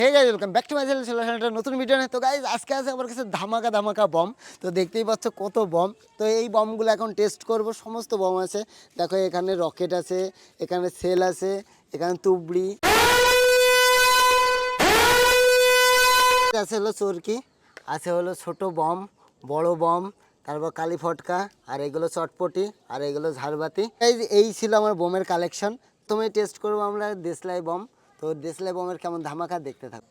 Hey guys welcome back to my channel. চলে আসলাম একটা নতুন ভিডিও নিয়ে। তো গাইস আজকে আছে আমার কাছে ধামাকা ধামাকা বম। তো দেখতেই পাচ্ছ কত বম। তো এই বমগুলো এখন টেস্ট করব। সমস্ত বম আছে, দেখো এখানে রকেট আছে, এখানে সেল আছে, এখানে তুবড়ি আছে, হলো চরকি আছে, হলো ছোট বম, বড় বম, তারপর কালী ফটকা, আর এগুলো চটপটি, আর এগুলো ঝাড়বাতি। এই ছিল আমার বোমের কালেকশন। তুমি টেস্ট করবো আমরা দেশলাই বম। তো দেশলাই বমের কেমন ধামাকা দেখতে থাকো।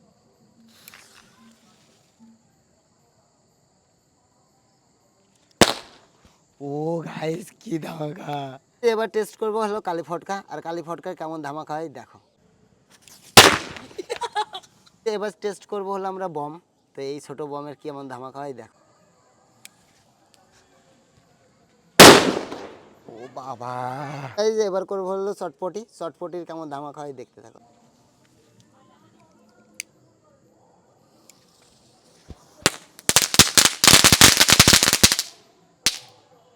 ও গাইস কি ধামাকা! এবার টেস্ট করবো হলো কালী ফটকা, আর কালী ফটকার কেমন ধামাকা হয় দেখো। এবার টেস্ট করবো হলো আমরা বম। তো এই ছোট বমের কেমন ধামাকা হয় দেখো। ও বাবা! এই যে এবার করবো হলো চটপটি, চটপটির কেমন ধামাকা হয় দেখতে থাকো।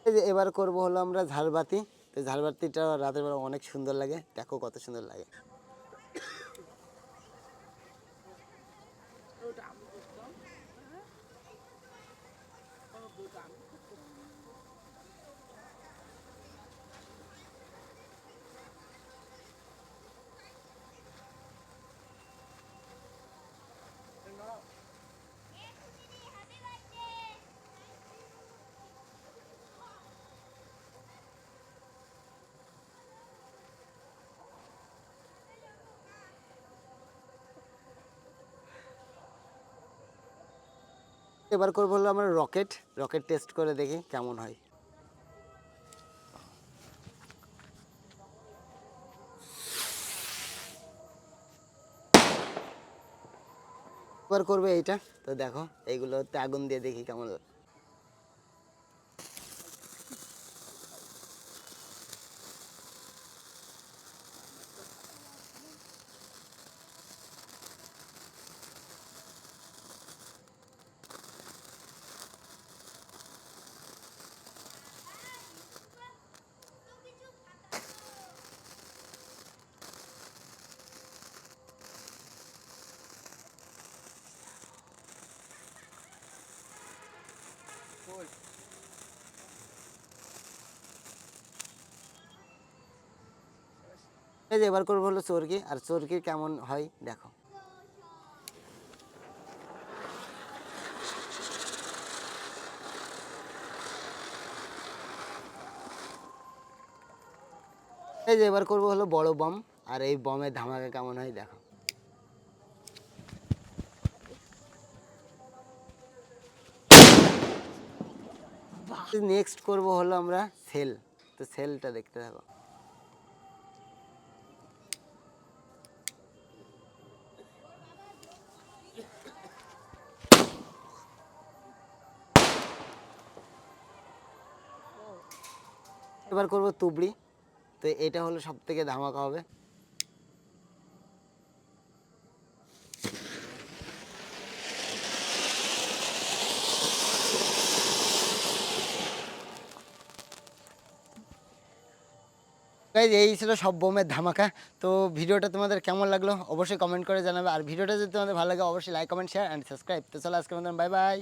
এই যে এবার করবো হলো আমরা ঝাড়বাতি। তো ঝাড়বাতিটা রাতের বেলা অনেক সুন্দর লাগে, দেখো কত সুন্দর লাগে। এবার করবো হলো আমরা রকেট। রকেট টেস্ট করে দেখি কেমন হয়। এবার করবে এইটা। তো দেখো এইগুলোতে আগুন দিয়ে দেখি কেমন লাগে। এই যে এবার করবো হলো চরকি, আর চরকি কেমন হয় দেখো। এই যে এবার করবো হলো বড় বম, আর এই বমের ধামাকা কেমন হয় দেখো। নেক্সট করবো হলো আমরা সেল। তো সেলটা দেখতে থাকো। এবার করবো তুবড়ি। তো এটা হলো সব থেকে ধামাকা হবে। গাইজ এই ছিল সব বোমের ধামাকা। তো ভিডিওটা তোমাদের কেমন লাগলো অবশ্যই কমেন্ট করে জানাবে, আর ভিডিওটা যদি তোমাদের ভালো লাগে অবশ্যই like comment share and subscribe. তো চলো আজকে মতন বাই বাই।